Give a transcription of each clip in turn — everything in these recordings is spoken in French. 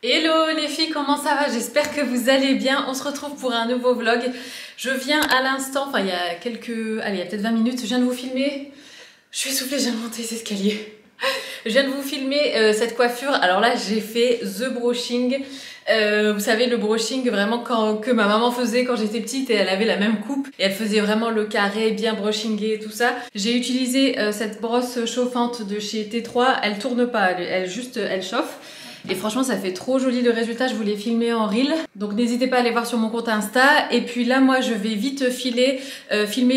Hello les filles, comment ça va? J'espère que vous allez bien. On se retrouve pour un nouveau vlog. Je viens à l'instant, enfin il y a quelques... Allez, il y a peut-être 20 minutes, je viens de vous filmer. Je suis essoufflée, je viens de monter les escaliers. Je viens de vous filmer cette coiffure. Alors là, j'ai fait the brushing. Vous savez, le brushing vraiment que ma maman faisait quand j'étais petite et elle avait la même coupe. Et elle faisait vraiment le carré, bien brushingé et tout ça. J'ai utilisé cette brosse chauffante de chez T3. Elle tourne pas, elle chauffe. Et franchement, ça fait trop joli le résultat. Je vous l'ai filmé en reel. Donc n'hésitez pas à aller voir sur mon compte Insta. Et puis là, moi, je vais vite filmer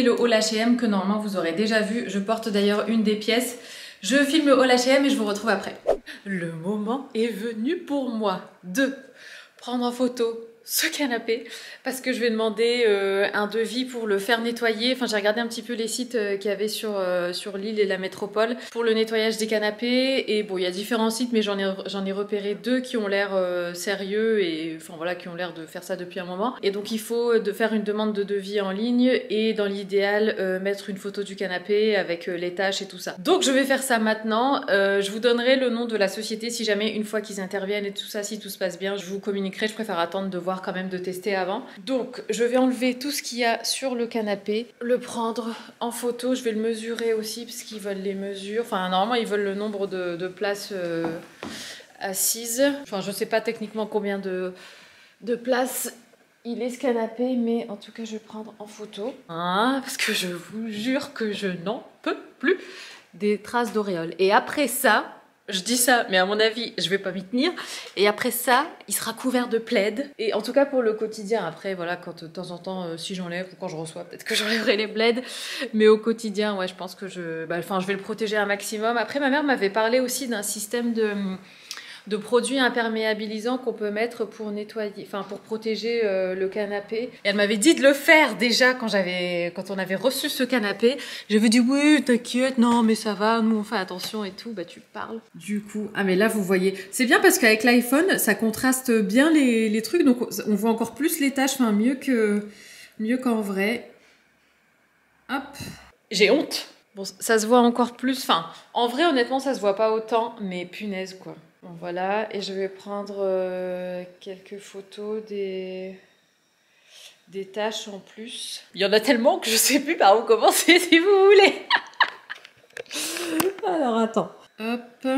le haul H&M que normalement vous aurez déjà vu. Je porte d'ailleurs une des pièces. Je filme le haul H&M et je vous retrouve après. Le moment est venu pour moi de prendre en photo ce canapé parce que je vais demander un devis pour le faire nettoyer. Enfin, j'ai regardé un petit peu les sites qu'il y avait sur l'île et la métropole pour le nettoyage des canapés. Et bon, il y a différents sites, mais j'en ai repéré deux qui ont l'air sérieux et enfin voilà, qui ont l'air de faire ça depuis un moment. Et donc, il faut faire une demande de devis en ligne et dans l'idéal, mettre une photo du canapé avec les tâches et tout ça. Donc, je vais faire ça maintenant. Je vous donnerai le nom de la société si jamais une fois qu'ils interviennent et tout ça, si tout se passe bien, je vous communiquerai. Je préfère attendre de voir quand même, de tester avant. Donc je vais enlever tout ce qu'il y a sur le canapé, le prendre en photo, je vais le mesurer aussi parce qu'ils veulent les mesures, enfin normalement ils veulent le nombre de places assises, enfin je sais pas techniquement combien de places il est ce canapé, mais en tout cas je vais prendre en photo, hein, parce que je vous jure que je n'en peux plus des traces d'auréoles. Et après ça, je dis ça, mais à mon avis, je vais pas m'y tenir. Et après ça, il sera couvert de plaid. Et en tout cas pour le quotidien, après, voilà, quand de temps en temps, si j'enlève ou quand je reçois, peut-être que j'enlèverai les plaids. Mais au quotidien, ouais, je pense que je vais le protéger un maximum. Après, ma mère m'avait parlé aussi d'un système de produits imperméabilisants qu'on peut mettre pour nettoyer, enfin pour protéger le canapé. Et elle m'avait dit de le faire déjà quand on avait reçu ce canapé. J'avais dit oui, t'inquiète, non mais ça va, nous on fait attention et tout. Bah tu parles. Du coup, ah mais là vous voyez, c'est bien parce qu'avec l'iPhone ça contraste bien les trucs, donc on voit encore plus les tâches, enfin mieux qu'en vrai. Hop. J'ai honte. Bon, ça se voit encore plus, enfin en vrai honnêtement ça se voit pas autant, mais punaise quoi. Bon, voilà, et je vais prendre quelques photos des tâches en plus. Il y en a tellement que je sais plus par où commencer si vous voulez. Alors attends. Hop.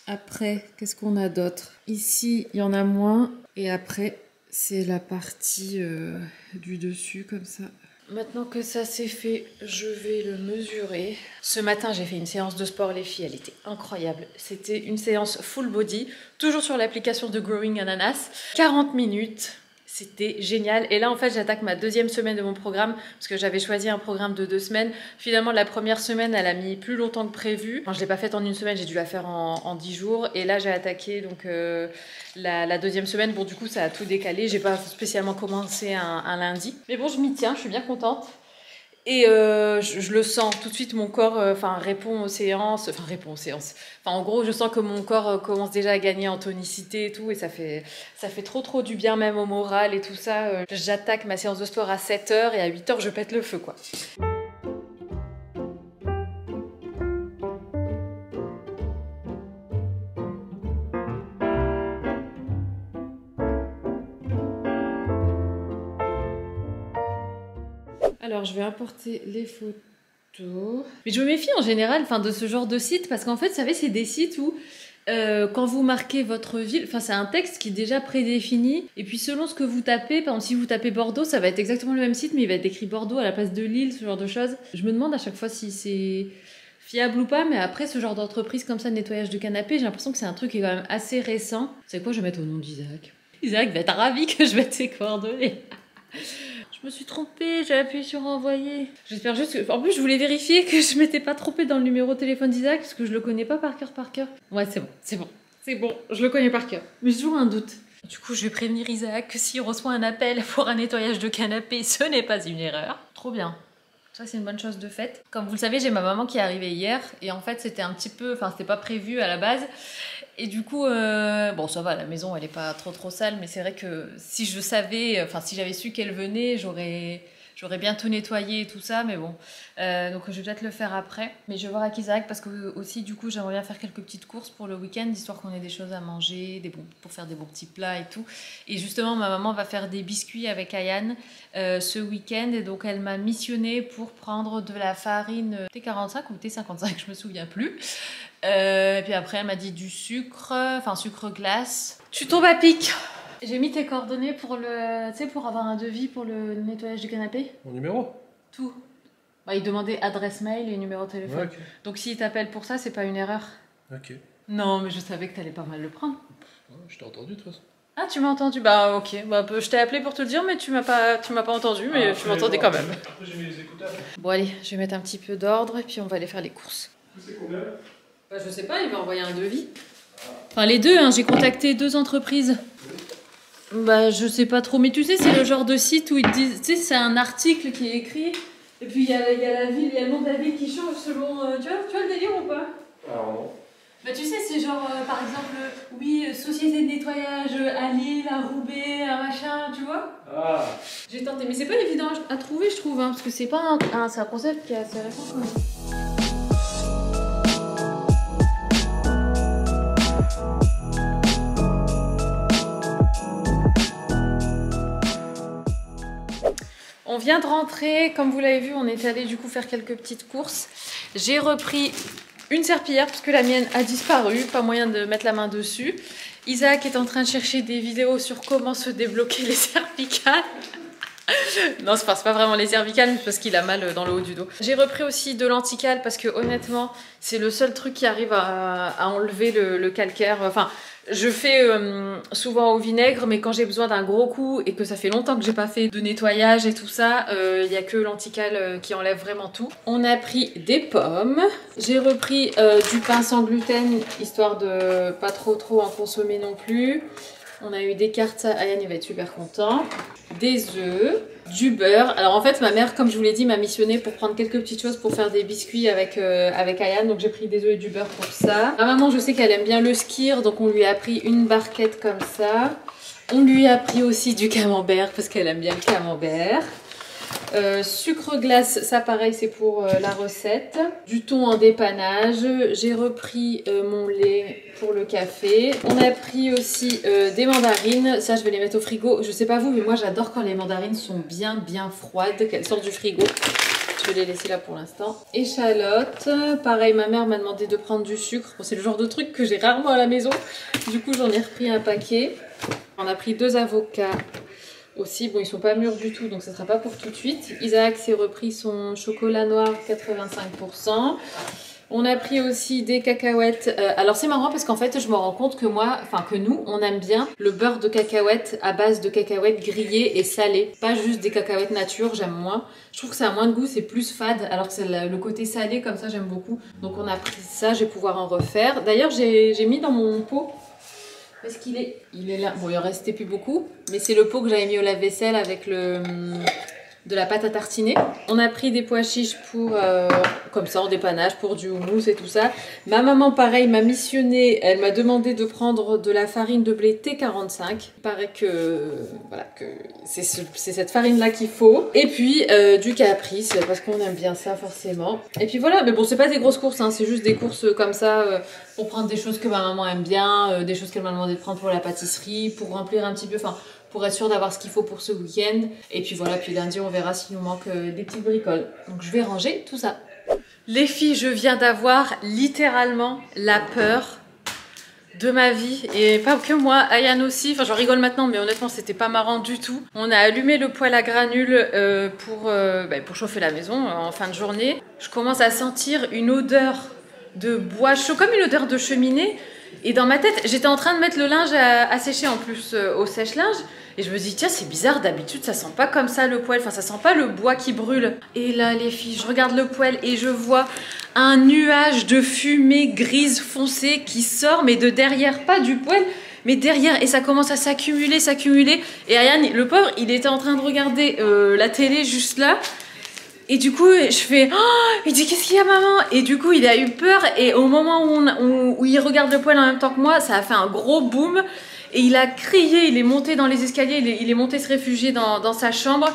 Après, qu'est-ce qu'on a d'autre? Ici, il y en a moins. Et après, c'est la partie du dessus comme ça. Maintenant que ça c'est fait, je vais le mesurer. Ce matin, j'ai fait une séance de sport, les filles, elle était incroyable. C'était une séance full body, toujours sur l'application de Growing Ananas. 40 minutes, c'était génial. Et là, en fait, j'attaque ma deuxième semaine de mon programme, parce que j'avais choisi un programme de 2 semaines. Finalement, la première semaine, elle a mis plus longtemps que prévu. Enfin, je ne l'ai pas faite en une semaine, j'ai dû la faire en 10 jours. Et là, j'ai attaqué donc la deuxième semaine. Bon, du coup, ça a tout décalé. J'ai pas spécialement commencé un lundi. Mais bon, je m'y tiens, je suis bien contente. Et je le sens tout de suite, mon corps répond aux séances. En gros, je sens que mon corps commence déjà à gagner en tonicité et tout. Et ça fait trop du bien même au moral et tout ça. J'attaque ma séance de sport à 7 h et à 8 h, je pète le feu, quoi. Alors, je vais importer les photos. Mais je me méfie en général de ce genre de site parce qu'en fait, vous savez, c'est des sites où quand vous marquez votre ville, c'est un texte qui est déjà prédéfini. Et puis, selon ce que vous tapez, par exemple, si vous tapez Bordeaux, ça va être exactement le même site, mais il va être écrit Bordeaux à la place de Lille, ce genre de choses. Je me demande à chaque fois si c'est fiable ou pas, mais après, ce genre d'entreprise comme ça de nettoyage de canapé, j'ai l'impression que c'est un truc qui est quand même assez récent. C'est quoi, je vais mettre au nom d'Isaac. Isaac va être ravi que je mette ses coordonnées. Je me suis trompée, j'ai appuyé sur envoyer. J'espère juste que... En plus, je voulais vérifier que je m'étais pas trompée dans le numéro de téléphone d'Isaac, parce que je le connais pas par cœur. Ouais, c'est bon, je le connais par cœur. Mais j'ai toujours un doute. Du coup, je vais prévenir Isaac que s'il reçoit un appel pour un nettoyage de canapé, ce n'est pas une erreur. Trop bien. Ça, c'est une bonne chose de faite. Comme vous le savez, j'ai ma maman qui est arrivée hier, et en fait, c'était un petit peu... c'était pas prévu à la base. Et du coup, bon, ça va, la maison, elle est pas trop sale, mais c'est vrai que si je savais, si j'avais su qu'elle venait, j'aurais J'aurais bien tout nettoyé et tout ça, mais bon. Donc je vais peut-être le faire après. Mais je vais voir avec Isaac parce que aussi du coup j'aimerais bien faire quelques petites courses pour le week-end, histoire qu'on ait des choses à manger, pour faire des bons petits plats et tout. Et justement ma maman va faire des biscuits avec Ayane ce week-end, et donc elle m'a missionnée pour prendre de la farine T45 ou T55, je me souviens plus. Et puis après elle m'a dit du sucre, enfin sucre glace. Tu tombes à pic. J'ai mis tes coordonnées pour pour avoir un devis pour le nettoyage du canapé. Mon numéro? Tout. Bah, il demandait adresse mail et numéro de téléphone. Ouais, okay. Donc s'il t'appelle pour ça, c'est pas une erreur. Ok. Non, mais je savais que t'allais pas mal le prendre. Ouais, je t'ai entendu de toute façon. Ah, tu m'as entendu? Bah ok. Bah, je t'ai appelé pour te le dire, mais tu m'as pas entendu, mais tu m'entendais quand même. Après j'ai mis les écouteurs. Bon allez, je vais mettre un petit peu d'ordre et puis on va aller faire les courses. C'est combien? Bah je sais pas, il va envoyer un devis. Enfin les deux, hein, j'ai contacté 2 entreprises. Bah je sais pas trop, mais tu sais c'est le genre de site où ils te disent, tu sais c'est un article qui est écrit et puis il y a la ville, il y a le nom de la ville qui change selon, tu vois le délire ou pas? Alors non. Bah tu sais c'est genre par exemple, oui société de nettoyage à Lille, à Roubaix, à machin, tu vois? Ah. J'ai tenté, mais c'est pas évident à trouver je trouve, hein, parce que c'est pas c'est un concept qui est assez récent quand même. On vient de rentrer, comme vous l'avez vu, on est allé du coup faire quelques petites courses. J'ai repris une serpillière parce que la mienne a disparu, pas moyen de mettre la main dessus. Isaac est en train de chercher des vidéos sur comment se débloquer les cervicales. Non, c'est pas vraiment les cervicales, mais parce qu'il a mal dans le haut du dos. J'ai repris aussi de l'anticale parce que honnêtement, c'est le seul truc qui arrive à enlever le calcaire. Enfin, je fais souvent au vinaigre, mais quand j'ai besoin d'un gros coup et que ça fait longtemps que j'ai pas fait de nettoyage et tout ça, il n'y a que l'anticale qui enlève vraiment tout. On a pris des pommes. J'ai repris du pain sans gluten, histoire de pas trop en consommer non plus. On a eu des cartes, Ayane il va être super content. Des œufs, du beurre. Alors en fait ma mère, comme je vous l'ai dit, m'a missionné pour prendre quelques petites choses pour faire des biscuits avec Ayane. Donc j'ai pris des œufs et du beurre pour ça. Ma maman, je sais qu'elle aime bien le skyr, donc on lui a pris une barquette comme ça. On lui a pris aussi du camembert parce qu'elle aime bien le camembert. Sucre glace, ça pareil c'est pour la recette. Du thon en dépannage. J'ai repris mon lait pour le café. On a pris aussi des mandarines. Ça je vais les mettre au frigo. Je sais pas vous, mais moi j'adore quand les mandarines sont bien froides, qu'elles sortent du frigo. Je vais les laisser là pour l'instant. Échalotes. Pareil, ma mère m'a demandé de prendre du sucre. Bon, c'est le genre de truc que j'ai rarement à la maison. Du coup j'en ai repris un paquet. On a pris 2 avocats. Aussi, bon, ils sont pas mûrs du tout, donc ça sera pas pour tout de suite. Isaac s'est repris son chocolat noir 85%. On a pris aussi des cacahuètes. Alors c'est marrant parce qu'en fait, je me rends compte que nous, on aime bien le beurre de cacahuètes à base de cacahuètes grillées et salées. Pas juste des cacahuètes nature, j'aime moins. Je trouve que ça a moins de goût, c'est plus fade, alors que c'est le côté salé, comme ça, j'aime beaucoup. Donc on a pris ça, je vais pouvoir en refaire. D'ailleurs, j'ai mis dans mon pot. Parce qu'il est là. Bon, il en restait plus beaucoup, mais c'est le pot que j'avais mis au lave-vaisselle avec de la pâte à tartiner. On a pris des pois chiches pour, comme ça, en dépannage, pour du houmous et tout ça. Ma maman, pareil, m'a missionné. Elle m'a demandé de prendre de la farine de blé T45. Il paraît que, voilà, que c'est cette farine-là qu'il faut. Et puis, du caprice, parce qu'on aime bien ça, forcément. Et puis voilà, mais bon, c'est pas des grosses courses, hein, c'est juste des courses comme ça, pour prendre des choses que ma maman aime bien, des choses qu'elle m'a demandé de prendre pour la pâtisserie, pour remplir un petit peu, enfin, pour être sûr d'avoir ce qu'il faut pour ce week-end. Et puis voilà, puis lundi, on verra s'il nous manque des petites bricoles. Donc je vais ranger tout ça. Les filles, je viens d'avoir littéralement la peur de ma vie. Et pas que moi, Ayane aussi. Enfin, j'en rigole maintenant, mais honnêtement, c'était pas marrant du tout. On a allumé le poêle à granules pour chauffer la maison en fin de journée. Je commence à sentir une odeur de bois chaud, comme une odeur de cheminée. Et dans ma tête, j'étais en train de mettre le linge à sécher en plus au sèche-linge. Et je me dis, tiens, c'est bizarre, d'habitude, ça sent pas comme ça le poêle. Enfin, ça sent pas le bois qui brûle. Et là, les filles, je regarde le poêle et je vois un nuage de fumée grise foncée qui sort, mais de derrière, pas du poêle, mais derrière. Et ça commence à s'accumuler. Et Ayane, le pauvre, il était en train de regarder la télé juste là. Et du coup, je fais oh, il dit qu'est-ce qu'il y a maman? Et du coup, il a eu peur et au moment où il regarde le poêle en même temps que moi, ça a fait un gros boom. Et il a crié, il est monté dans les escaliers, il est monté se réfugier dans sa chambre.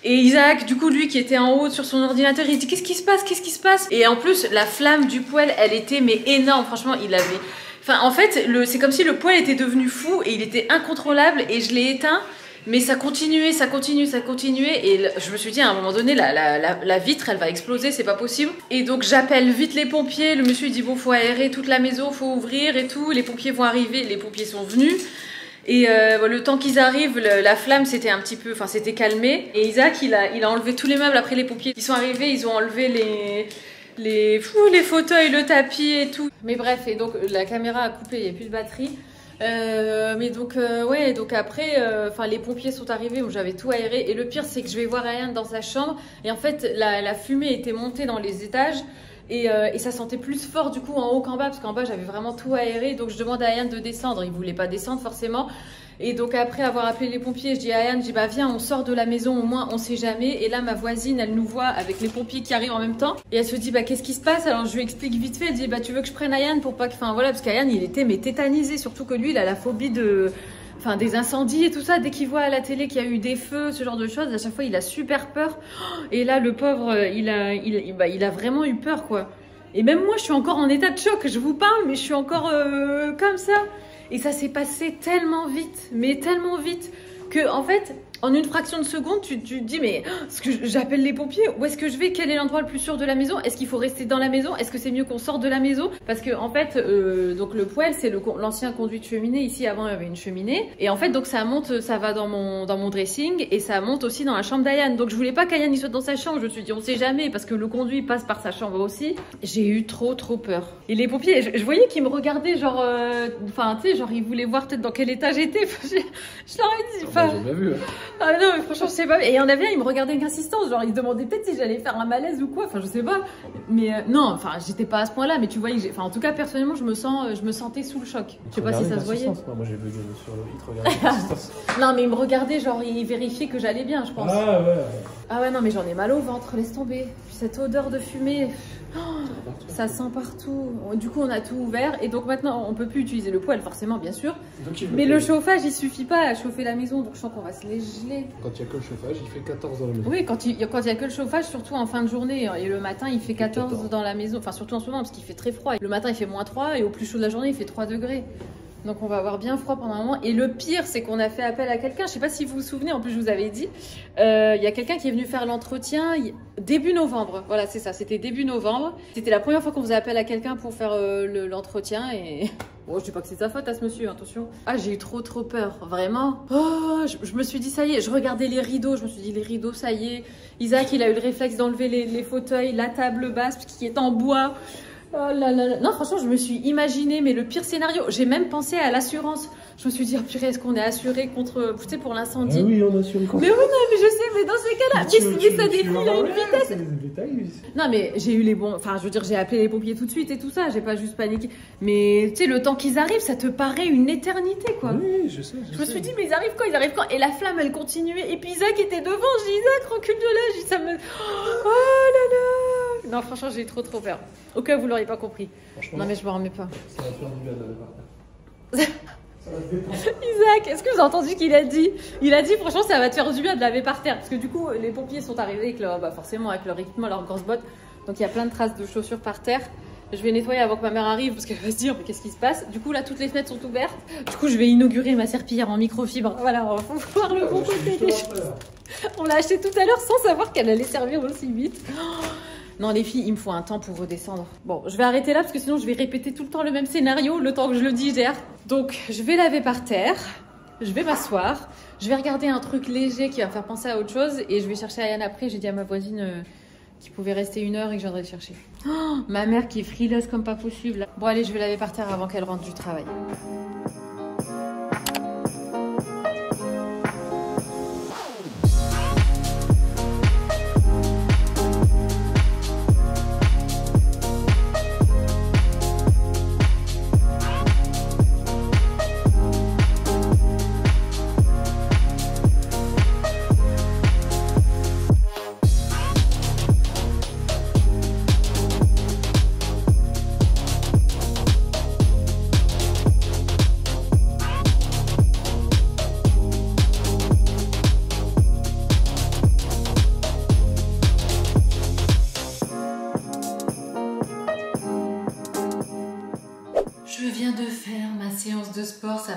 Et Isaac, du coup, lui qui était en haut sur son ordinateur, il dit qu'est-ce qui se passe, qu'est-ce qui se passe? Et en plus, la flamme du poêle, elle était mais énorme. Franchement, il avait... Enfin, en fait, c'est comme si le poêle était devenu fou et il était incontrôlable et je l'ai éteint. Mais ça continuait, ça continuait, ça continuait. Et je me suis dit, à un moment donné, la vitre, elle va exploser, c'est pas possible. Et donc, j'appelle vite les pompiers. Le monsieur, il dit, bon, faut aérer toute la maison, faut ouvrir et tout. Les pompiers vont arriver, les pompiers sont venus. Et le temps qu'ils arrivent, la flamme s'était un petit peu, enfin, s'était calmée. Et Isaac, il a enlevé tous les meubles après les pompiers. Ils sont arrivés, ils ont enlevé les fauteuils, le tapis et tout. Mais bref, et donc, la caméra a coupé, il n'y a plus de batterie. Mais donc ouais, donc après enfin les pompiers sont arrivés où j'avais tout aéré et le pire c'est que je vais voir Ayane dans sa chambre et en fait la fumée était montée dans les étages et ça sentait plus fort du coup en haut qu'en bas parce qu'en bas j'avais vraiment tout aéré donc je demande à Ayane de descendre, il voulait pas descendre forcément et donc après avoir appelé les pompiers je dis à Ayane, je dis bah viens on sort de la maison au moins on sait jamais et là ma voisine elle nous voit avec les pompiers qui arrivent en même temps et elle se dit bah qu'est-ce qui se passe alors je lui explique vite fait, elle dit bah tu veux que je prenne Ayane pour pas que, enfin voilà parce qu'Ayane il était mais tétanisé surtout que lui il a la phobie des incendies et tout ça, dès qu'il voit à la télé qu'il y a eu des feux, ce genre de choses, à chaque fois il a super peur. Et là le pauvre, il a vraiment eu peur quoi. Et même moi je suis encore en état de choc, je vous parle, mais je suis encore comme ça. Et ça s'est passé tellement vite, mais tellement vite, que en fait, en une fraction de seconde, tu te dis mais est-ce que j'appelle les pompiers? Où est-ce que je vais? Quel est l'endroit le plus sûr de la maison? Est-ce qu'il faut rester dans la maison? Est-ce que c'est mieux qu'on sorte de la maison? Parce que en fait, donc le poêle, c'est l'ancien conduit de cheminée. Ici, avant, il y avait une cheminée. Et en fait, donc ça monte, ça va dans mon dressing et ça monte aussi dans la chambre d'Ayane. Donc je voulais pas qu'Ayane soit dans sa chambre. Je me suis dit on sait jamais parce que le conduit passe par sa chambre aussi. J'ai eu trop peur. Et les pompiers, je voyais qu'ils me regardaient genre, enfin tu sais, genre ils voulaient voir peut-être dans quel état j'étais. Je leur ai dit, enfin. J'ai bien vu. Hein. Ah non mais franchement je sais pas et il y en avait un il me regardait avec insistance genre il se demandait peut-être si j'allais faire un malaise ou quoi enfin je sais pas mais non enfin j'étais pas à ce point là mais tu vois enfin en tout cas personnellement je me sentais sous le choc je sais pas si ça se voyait. Moi j'ai vu sur le il te regardait avec insistance. Non mais il me regardait genre il vérifiait que j'allais bien je pense. Ah ouais non mais j'en ai mal au ventre laisse tomber puis cette odeur de fumée ça sent partout. Du coup on a tout ouvert et donc maintenant on peut plus utiliser le poêle forcément bien sûr mais le chauffage il suffit pas à chauffer la maison donc je sens qu'on va se les geler. Quand il y a que le chauffage il fait 14 dans la maison. Oui quand il y a que le chauffage surtout en fin de journée et le matin il fait 14 dans la maison enfin surtout en ce moment parce qu'il fait très froid. Le matin il fait -3 et au plus chaud de la journée il fait 3 degrés. Donc on va avoir bien froid pendant un moment. Et le pire, c'est qu'on a fait appel à quelqu'un. Je sais pas si vous vous souvenez, en plus je vous avais dit. Il y a quelqu'un qui est venu faire l'entretien début novembre. Voilà, c'est ça, c'était début novembre. C'était la première fois qu'on faisait appel à quelqu'un pour faire l'entretien. Et bon, je dis pas que c'est sa faute à ce monsieur, attention. Ah, j'ai eu trop peur, vraiment. Oh, je me suis dit, ça y est, je regardais les rideaux. Je me suis dit, les rideaux, ça y est. Isaac, il a eu le réflexe d'enlever les fauteuils, la table basse qui est en bois. Oh là là. Non, franchement, je me suis imaginé, mais le pire scénario, j'ai même pensé à l'assurance. Je me suis dit, oh purée, est-ce qu'on est assuré contre, tu sais, pour l'incendie? Oui, on assure contre. Mais oui, non, mais je sais, mais dans ces cas-là, mais ça défile à une vitesse. Non, mais j'ai eu les bons, enfin, je veux dire, j'ai appelé les pompiers tout de suite et tout ça, j'ai pas juste paniqué. Mais tu sais, le temps qu'ils arrivent, ça te paraît une éternité, quoi. Oui, je sais. Je me suis dit, mais ils arrivent quand? Et la flamme, elle continuait. Et puis Isaac était devant, j'ai dit, Isaac, recule de là. J'ai dit, ça me. Oh là là. Non, franchement, j'ai trop peur. Au cas où vous l'auriez pas compris. Non, mais je me remets pas. Ça va te faire du bien d'aller par terre. Ça va te détendre. Isaac, est-ce que vous avez entendu qu'il a dit? Il a dit, franchement, ça va te faire du bien de laver par terre. Parce que du coup, les pompiers sont arrivés avec forcément, avec leur équipement, leurs grosses bottes. Donc, il y a plein de traces de chaussures par terre. Je vais nettoyer avant que ma mère arrive parce qu'elle va se dire, mais qu'est-ce qui se passe? Du coup, là, toutes les fenêtres sont ouvertes. Du coup, je vais inaugurer ma serpillière en microfibre. Voilà, on va voir le bon côté des choses. On l'a acheté tout à l'heure sans savoir qu'elle allait servir aussi vite. Non, les filles, il me faut un temps pour redescendre. Bon, je vais arrêter là parce que sinon, je vais répéter tout le temps le même scénario, le temps que je le digère. Donc, je vais laver par terre. Je vais m'asseoir. Je vais regarder un truc léger qui va me faire penser à autre chose. Et je vais chercher Ayane après. J'ai dit à ma voisine qui pouvait rester 1 heure et que je viendrais le chercher. Oh, ma mère qui est frileuse comme pas possible. Bon, allez, je vais laver par terre avant qu'elle rentre du travail.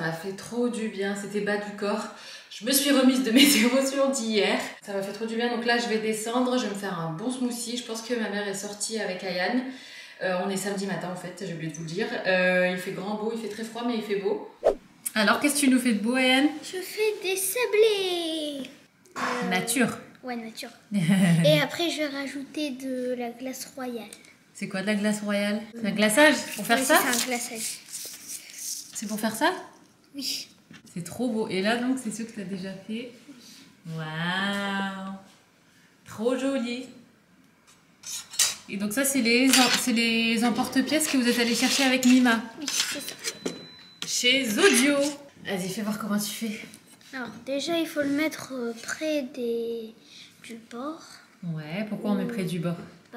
m'a fait trop du bien, c'était bas du corps. Je me suis remise de mes émotions d'hier. Ça m'a fait trop du bien, donc là je vais descendre, je vais me faire un bon smoothie. Je pense que ma mère est sortie avec Ayane. On est samedi matin en fait, j'ai oublié de vous le dire. Il fait grand beau, il fait très froid mais il fait beau. Alors qu'est-ce que tu nous fais de beau, Ayane? Je fais des sablés. Nature. Ouais, nature. Et après je vais rajouter de la glace royale. C'est quoi de la glace royale? C'est un glaçage pour faire ça? C'est un glaçage. C'est pour faire ça? Oui. C'est trop beau. Et là donc c'est ce que tu as déjà fait. Waouh! Trop joli. Et donc ça c'est les emporte-pièces que vous êtes allés chercher avec Mima. Oui, c'est ça. Chez Zodio. Vas-y, fais voir comment tu fais. Alors déjà il faut le mettre près du bord. Ouais, pourquoi on met près du bord?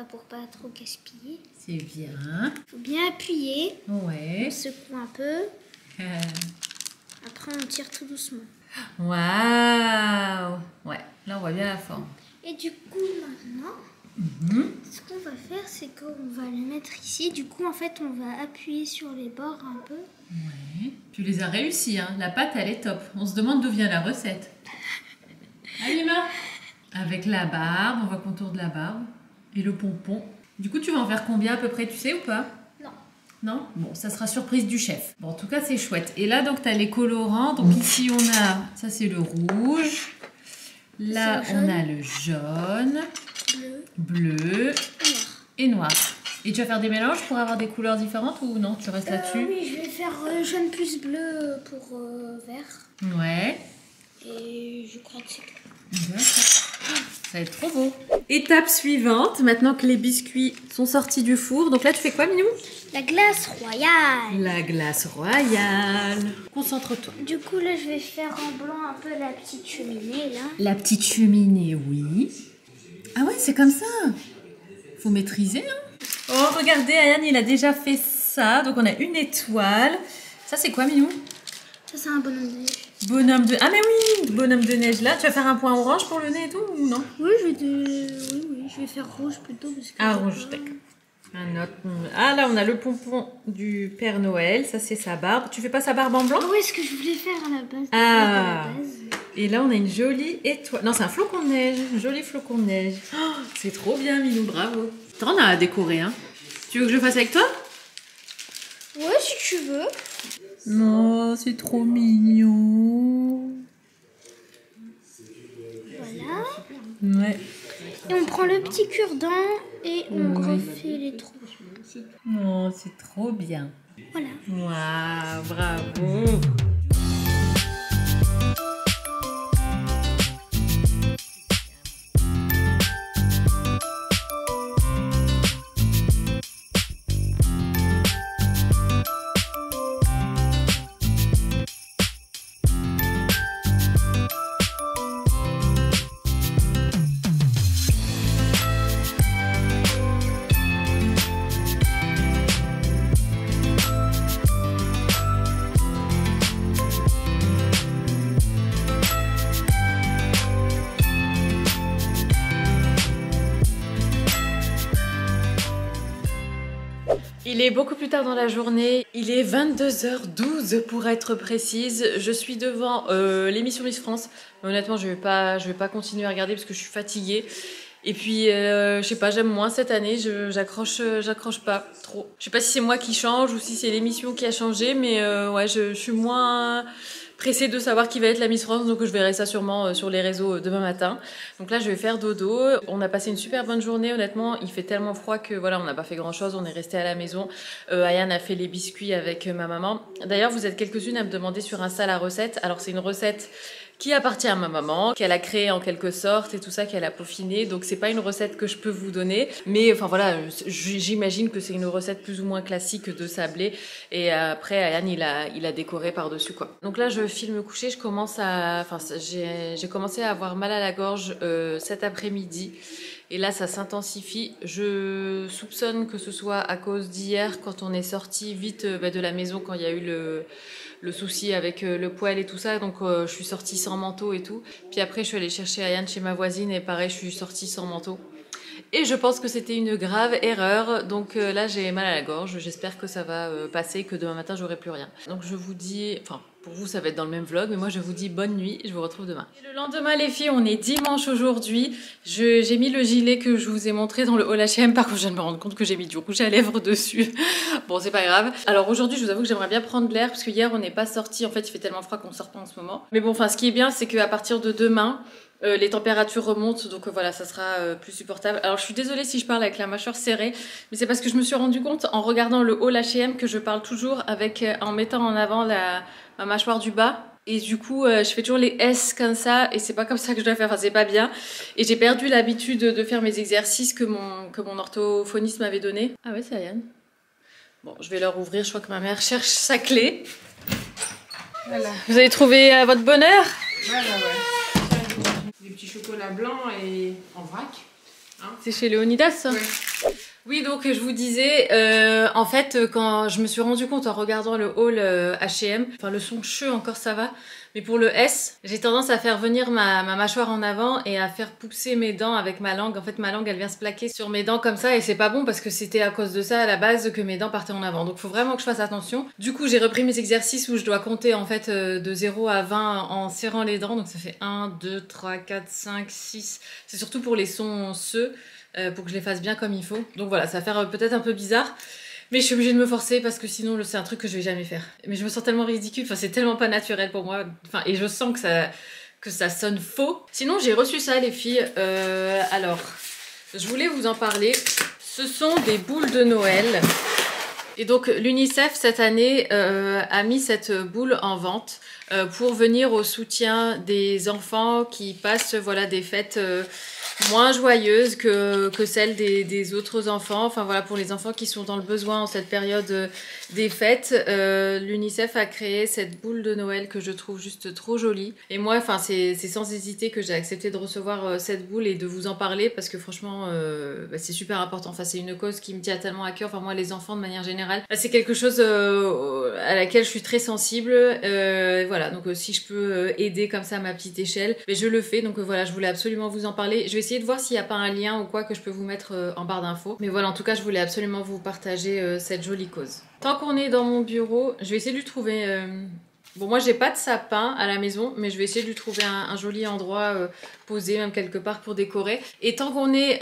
Pour pas trop gaspiller. C'est bien. Il faut bien appuyer. Ouais. On secoue un peu. Après on tire tout doucement. Waouh! Ouais, là on voit bien la forme. Et du coup maintenant, ce qu'on va faire c'est qu'on va le mettre ici. Du coup en fait on va appuyer sur les bords un peu. Ouais. Tu les as réussi, hein. La pâte elle est top. On se demande d'où vient la recette. Allez, Mima. Avec la barbe, on voit qu'on tourne la barbe. Et le pompon. Du coup, tu vas en faire combien à peu près, tu sais ou pas? Non. Non? Bon, ça sera surprise du chef. Bon, en tout cas, c'est chouette. Et là, donc, tu as les colorants. Donc ici, on a... Ça, c'est le rouge. Là, on a le jaune. Bleu. Et noir. Et tu vas faire des mélanges pour avoir des couleurs différentes ou non? Tu restes là-dessus? Oui, je vais faire jaune plus bleu pour vert. Ouais. Et je crois que c'est tout. Ça va être trop beau. Étape suivante, maintenant que les biscuits sont sortis du four. Donc là, tu fais quoi, Minou? La glace royale. La glace royale. Concentre-toi. Du coup, là, je vais faire en blanc un peu la petite cheminée, là. La petite cheminée, oui. Ah ouais, c'est comme ça. Faut maîtriser, hein. Oh, regardez, Ayane, il a déjà fait ça. Donc, on a une étoile. Ça, c'est quoi, Minou? Ça, c'est un bonhomme de neige. Bonhomme de... Ah, mais oui, bonhomme de neige. Là, tu vas faire un point orange pour le nez et tout, ou non? Oui, je vais faire rouge plutôt. Parce que rouge, d'accord. Un autre... Ah, là, on a le pompon du Père Noël. Ça, c'est sa barbe. Tu fais pas sa barbe en blanc? Ah oui, ce que je voulais faire à la base. Ah. Et là, on a une jolie étoile. Non, c'est un flocon de neige. Un joli flocon de neige. Oh, c'est trop bien, Minou. Bravo. T'en as à décorer, hein. Tu veux que je fasse avec toi? Ouais, si tu veux. Non, c'est trop mignon. Voilà. Ouais. Et on prend le petit cure-dent et on refait les trous. Oh, c'est trop bien. Voilà. Waouh, bravo. Il est beaucoup plus tard dans la journée, il est 22h12 pour être précise. Je suis devant l'émission Miss France. Mais honnêtement, je vais pas continuer à regarder parce que je suis fatiguée. Et puis, je sais pas, j'aime moins cette année, j'accroche pas trop. Je sais pas si c'est moi qui change ou si c'est l'émission qui a changé, mais ouais, je suis moins pressée de savoir qui va être la Miss France, donc je verrai ça sûrement sur les réseaux demain matin. Donc là, je vais faire dodo. On a passé une super bonne journée, honnêtement. Il fait tellement froid que voilà, on n'a pas fait grand chose, on est resté à la maison. Ayane a fait les biscuits avec ma maman. D'ailleurs, vous êtes quelques-unes à me demander sur Insta la recette. Alors, c'est une recette qui appartient à ma maman, qu'elle a créée en quelque sorte et tout ça, qu'elle a peaufiné. Donc c'est pas une recette que je peux vous donner, mais enfin voilà, j'imagine que c'est une recette plus ou moins classique de sablé. Et après, Ayane il a décoré par dessus quoi. Donc là, je file me coucher, j'ai commencé à avoir mal à la gorge cet après-midi. Et là, ça s'intensifie. Je soupçonne que ce soit à cause d'hier, quand on est sorti vite de la maison, quand il y a eu le souci avec le poêle et tout ça. Donc, je suis sortie sans manteau et tout. Puis après, je suis allée chercher Ayane chez ma voisine et pareil, je suis sortie sans manteau. Et je pense que c'était une grave erreur. Donc là, j'ai mal à la gorge. J'espère que ça va passer et que demain matin, j'aurai plus rien. Donc, je vous dis... Enfin, Pour vous, ça va être dans le même vlog, mais moi je vous dis bonne nuit, je vous retrouve demain. Et le lendemain les filles, on est dimanche aujourd'hui. J'ai mis le gilet que je vous ai montré dans le haul H&M, par contre je viens de me rendre compte que j'ai mis du rouge à lèvres dessus. Bon, c'est pas grave. Alors aujourd'hui, je vous avoue que j'aimerais bien prendre de l'air, parce que hier on n'est pas sorti. En fait, il fait tellement froid qu'on sort pas en ce moment. Mais bon, enfin, ce qui est bien, c'est qu'à partir de demain, les températures remontent, donc voilà, ça sera plus supportable. Alors je suis désolée si je parle avec la mâchoire serrée, mais c'est parce que je me suis rendu compte en regardant le haul H&M que je parle toujours avec en mettant en avant ma mâchoire du bas. Et du coup, je fais toujours les S comme ça, et c'est pas comme ça que je dois faire, enfin c'est pas bien. Et j'ai perdu l'habitude de faire mes exercices que mon orthophoniste m'avait donné. Ah ouais, c'est Ayane. Bon, je vais leur ouvrir, je crois que ma mère cherche sa clé. Voilà. Vous avez trouvé votre bonheur? Ouais. Des petits chocolats blancs et en vrac. Hein, c'est chez Léonidas, ça? Ouais. Oui, donc je vous disais, en fait, quand je me suis rendu compte en regardant le haul H&M, enfin le son che encore ça va, mais pour le S, j'ai tendance à faire venir ma mâchoire en avant et à faire pousser mes dents avec ma langue. En fait, ma langue, elle vient se plaquer sur mes dents comme ça et c'est pas bon parce que c'était à cause de ça à la base que mes dents partaient en avant. Donc faut vraiment que je fasse attention. Du coup, j'ai repris mes exercices où je dois compter en fait de 0 à 20 en serrant les dents. Donc ça fait 1, 2, 3, 4, 5, 6. C'est surtout pour les sons se. Pour que je les fasse bien comme il faut. Donc voilà, ça va faire peut-être un peu bizarre, mais je suis obligée de me forcer parce que sinon c'est un truc que je vais jamais faire. Mais je me sens tellement ridicule, enfin c'est tellement pas naturel pour moi, enfin et je sens que ça sonne faux. Sinon j'ai reçu ça les filles, alors je voulais vous en parler. Ce sont des boules de Noël. Et donc l'UNICEF cette année a mis cette boule en vente pour venir au soutien des enfants qui passent voilà, des fêtes moins joyeuses que celles des autres enfants. Enfin voilà, pour les enfants qui sont dans le besoin en cette période des fêtes, l'UNICEF a créé cette boule de Noël que je trouve juste trop jolie. Et moi, enfin c'est sans hésiter que j'ai accepté de recevoir cette boule et de vous en parler parce que franchement, c'est super important. Enfin c'est une cause qui me tient tellement à cœur. Enfin moi les enfants de manière générale, c'est quelque chose à laquelle je suis très sensible. Voilà, donc si je peux aider comme ça à ma petite échelle, mais je le fais. Donc voilà, je voulais absolument vous en parler. Je vais essayer de voir s'il n'y a pas un lien ou quoi que je peux vous mettre en barre d'infos. Mais voilà, en tout cas, je voulais absolument vous partager cette jolie cause. Tant qu'on est dans mon bureau, je vais essayer de lui trouver... Bon, moi, j'ai pas de sapin à la maison, mais je vais essayer de lui trouver un joli endroit posé, même quelque part pour décorer. Et tant qu'on est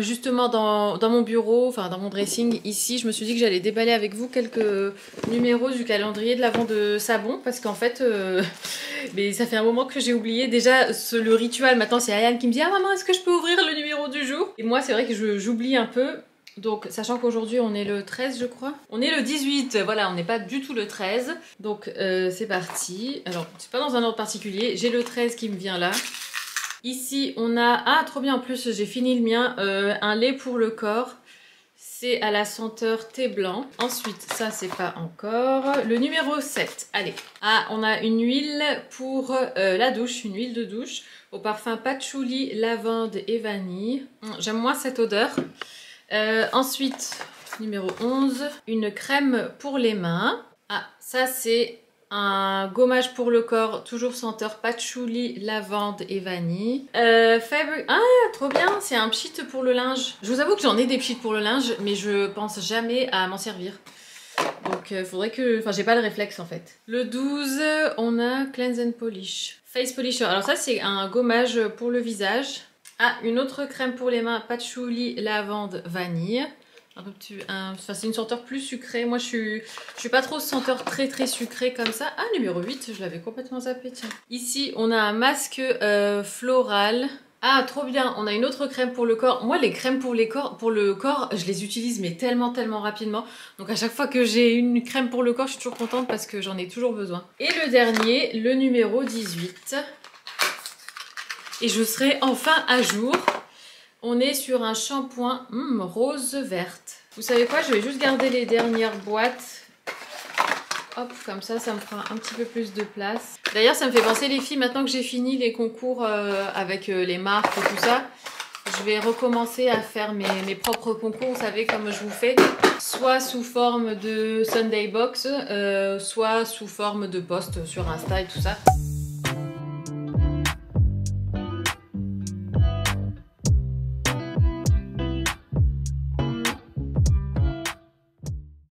justement dans mon bureau, enfin dans mon dressing ici, je me suis dit que j'allais déballer avec vous quelques numéros du calendrier de l'Avent de Sabon, parce qu'en fait, mais ça fait un moment que j'ai oublié. Déjà, le rituel, maintenant, c'est Ayane qui me dit « Ah maman, est-ce que je peux ouvrir le numéro du jour ?» Et moi, c'est vrai que j'oublie un peu. Donc, sachant qu'aujourd'hui, on est le 13, je crois. On est le 18, voilà, on n'est pas du tout le 13. Donc, c'est parti. Alors, c'est pas dans un ordre particulier. J'ai le 13 qui me vient là. Ici, on a... Ah, trop bien, en plus, j'ai fini le mien. Un lait pour le corps. C'est à la senteur thé blanc. Ensuite, ça, c'est pas encore. Le numéro 7, allez. Ah, on a une huile pour la douche, une huile de douche. Au parfum patchouli, lavande et vanille. J'aime moins cette odeur. Ensuite, numéro 11, une crème pour les mains. Ah, ça c'est un gommage pour le corps, toujours senteur patchouli, lavande et vanille. Fabric... Ah, trop bien, c'est un pchit pour le linge. Je vous avoue que j'en ai des pchits pour le linge, mais je pense jamais à m'en servir. Donc, faudrait que... Enfin, j'ai pas le réflexe en fait. Le 12, on a Cleanse and Polish. Face Polisher. Alors ça, c'est un gommage pour le visage. Ah, une autre crème pour les mains, patchouli, lavande, vanille. Enfin, c'est une senteur plus sucrée. Moi, je suis pas trop senteur très sucrée comme ça. Ah, numéro 8, je l'avais complètement zappé, tiens. Ici, on a un masque floral. Ah, trop bien, on a une autre crème pour le corps. Moi, les crèmes pour le corps, je les utilise mais tellement rapidement. Donc à chaque fois que j'ai une crème pour le corps, je suis toujours contente parce que j'en ai toujours besoin. Et le dernier, le numéro 18. Et je serai enfin à jour. On est sur un shampoing rose verte. Vous savez quoi, je vais juste garder les dernières boîtes. Hop, comme ça, ça me fera un petit peu plus de place. D'ailleurs, ça me fait penser les filles, maintenant que j'ai fini les concours avec les marques et tout ça, je vais recommencer à faire mes propres concours, vous savez, comme je vous fais. Soit sous forme de Sunday Box, soit sous forme de post sur Insta et tout ça.